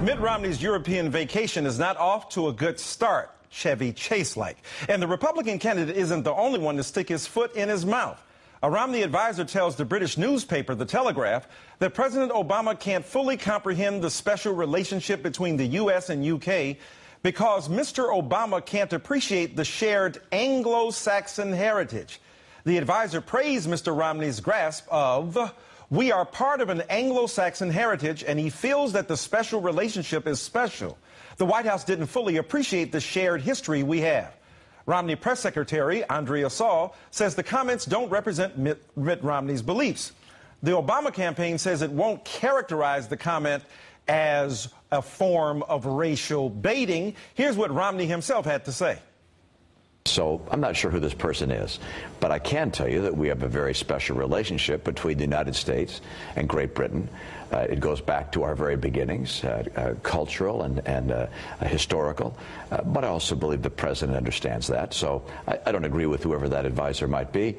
Mitt Romney's European vacation is not off to a good start, Chevy Chase-like. And the Republican candidate isn't the only one to stick his foot in his mouth. A Romney advisor tells the British newspaper, The Telegraph, that President Obama can't fully comprehend the special relationship between the U.S. and UK because Mr. Obama can't appreciate the shared Anglo-Saxon heritage. The advisor praised Mr. Romney's grasp of, "We are part of an Anglo-Saxon heritage," and he feels that the special relationship is special. The White House didn't fully appreciate the shared history we have. Romney press secretary Andrea Saul says the comments don't represent Mitt Romney's beliefs. The Obama campaign says it won't characterize the comment as a form of racial baiting. Here's what Romney himself had to say. So I'm not sure who this person is, but I can tell you that we have a very special relationship between the United States and Great Britain. It goes back to our very beginnings, cultural and historical, but I also believe the president understands that. So I don't agree with whoever that advisor might be.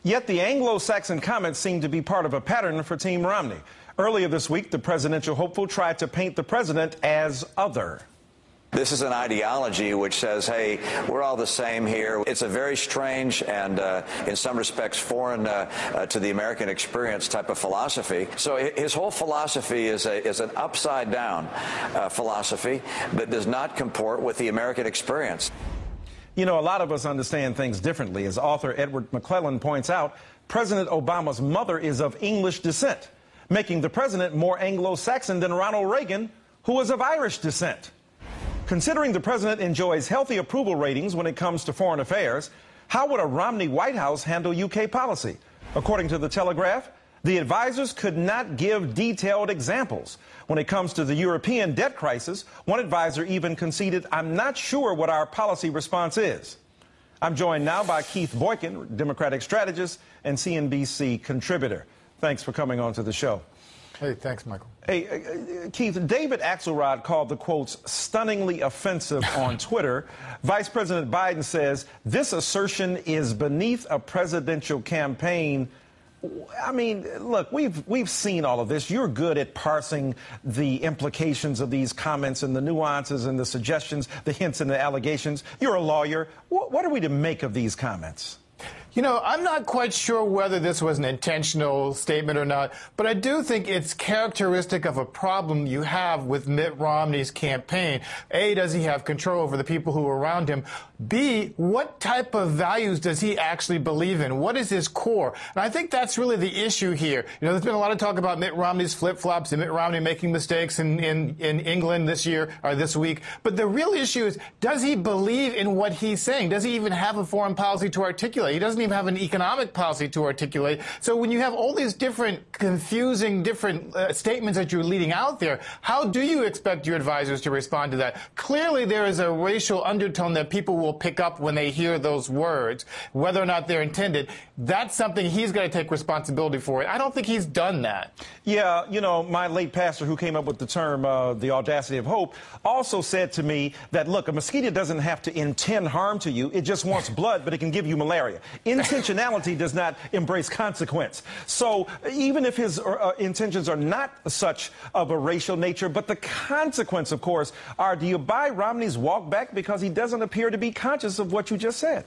Yet the Anglo-Saxon comments seem to be part of a pattern for Team Romney. Earlier this week, the presidential hopeful tried to paint the president as other. This is an ideology which says, hey, we're all the same here. It's a very strange and, in some respects, foreign to the American experience type of philosophy. So his whole philosophy is an upside-down philosophy that does not comport with the American experience. You know, a lot of us understand things differently. As author Edward McClellan points out, President Obama's mother is of English descent, making the president more Anglo-Saxon than Ronald Reagan, who is of Irish descent. Considering the president enjoys healthy approval ratings when it comes to foreign affairs, how would a Romney White House handle UK policy? According to The Telegraph, the advisors could not give detailed examples. When it comes to the European debt crisis, one advisor even conceded, "I'm not sure what our policy response is." I'm joined now by Keith Boykin, Democratic strategist and CNBC contributor. Thanks for coming on to the show. Hey, thanks, Michael. Hey, Keith, David Axelrod called the quotes stunningly offensive on Twitter. Vice President Biden says this assertion is beneath a presidential campaign. I mean, look, we've seen all of this. You're good at parsing the implications of these comments and the nuances and the suggestions, the hints and the allegations. You're a lawyer. What are we to make of these comments? You know, I'm not quite sure whether this was an intentional statement or not, but I do think it's characteristic of a problem you have with Mitt Romney's campaign. A, does he have control over the people who are around him? B, what type of values does he actually believe in? What is his core? And I think that's really the issue here. You know, there's been a lot of talk about Mitt Romney's flip-flops and Mitt Romney making mistakes in England this year or this week. But the real issue is, does he believe in what he's saying? Does he even have a foreign policy to articulate? He doesn't even have an economic policy to articulate. So when you have all these different confusing statements that you're leading out there, how do you expect your advisors to respond to that? Clearly there is a racial undertone that people will pick up when they hear those words, whether or not they're intended. That's something he's got to take responsibility for. I don't think he's done that. Yeah, you know, my late pastor who came up with the term, the audacity of hope, also said to me that, look, a mosquito doesn't have to intend harm to you. It just wants blood, but it can give you malaria. Intentionality does not embrace consequence. So even if his intentions are not such of a racial nature, but the consequence, of course, are, do you buy Romney's walk back because he doesn't appear to be conscious of what you just said?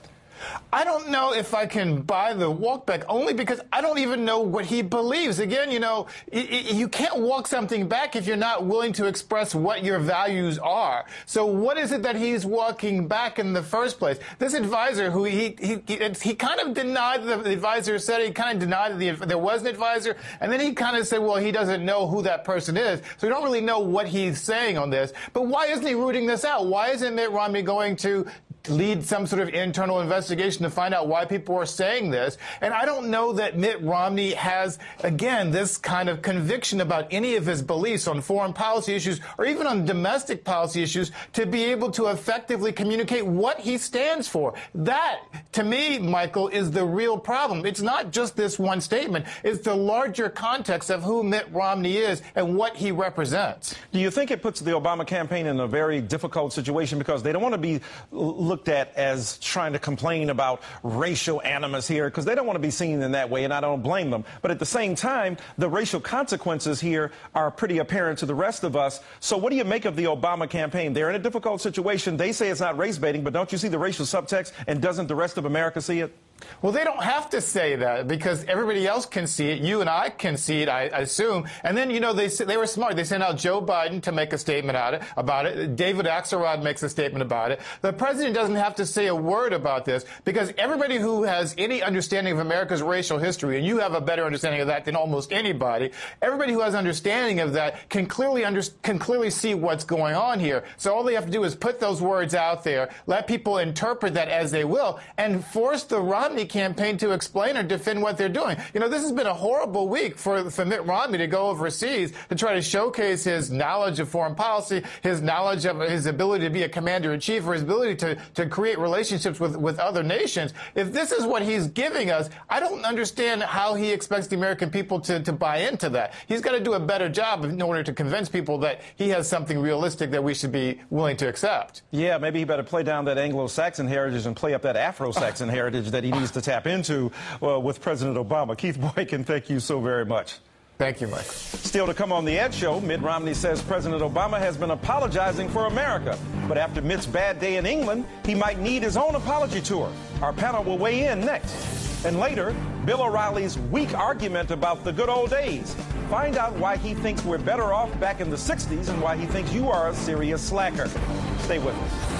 I don't know if I can buy the walk back, only because I don't even know what he believes. Again, you know, you can't walk something back if you're not willing to express what your values are. So what is it that he's walking back in the first place? This advisor, who he kind of denied, the advisor said he kind of denied that there was an advisor, and then he kind of said, well, he doesn't know who that person is, so we don't really know what he's saying on this. But why isn't he rooting this out? Why isn't Mitt Romney going to lead some sort of internal investigation to find out why people are saying this? And I don't know that Mitt Romney has, again, this kind of conviction about any of his beliefs on foreign policy issues or even on domestic policy issues to be able to effectively communicate what he stands for. That, to me, Michael, is the real problem. It's not just this one statement. It's the larger context of who Mitt Romney is and what he represents. Do you think it puts the Obama campaign in a very difficult situation because they don't want to be looked looked at as trying to complain about racial animus here, because they don't want to be seen in that way, and I don't blame them. But at the same time, the racial consequences here are pretty apparent to the rest of us. So what do you make of the Obama campaign? They're in a difficult situation. They say it's not race baiting, but don't you see the racial subtext, and doesn't the rest of America see it? Well, they don't have to say that because everybody else can see it. You and I can see it, I assume. And then, you know, they were smart. They sent out Joe Biden to make a statement about it. David Axelrod makes a statement about it. The president doesn't have to say a word about this because everybody who has any understanding of America's racial history, and you have a better understanding of that than almost anybody, everybody who has understanding of that can clearly see what's going on here. So all they have to do is put those words out there, let people interpret that as they will, and force the Romney campaign to explain or defend what they're doing. You know, this has been a horrible week for Mitt Romney to go overseas to try to showcase his knowledge of foreign policy, his knowledge of his ability to be a commander-in-chief, or his ability to create relationships with other nations. If this is what he's giving us, I don't understand how he expects the American people to buy into that. He's got to do a better job in order to convince people that he has something realistic that we should be willing to accept. Yeah, maybe he better play down that Anglo-Saxon heritage and play up that Afro-Saxon heritage that he needs to tap into with President Obama. Keith Boykin, thank you so very much. Thank you, Mike. Still to come on the Ed Show, Mitt Romney says President Obama has been apologizing for America. But after Mitt's bad day in England, he might need his own apology tour. Our panel will weigh in next. And later, Bill O'Reilly's weak argument about the good old days. Find out why he thinks we're better off back in the 60s and why he thinks you are a serious slacker. Stay with us.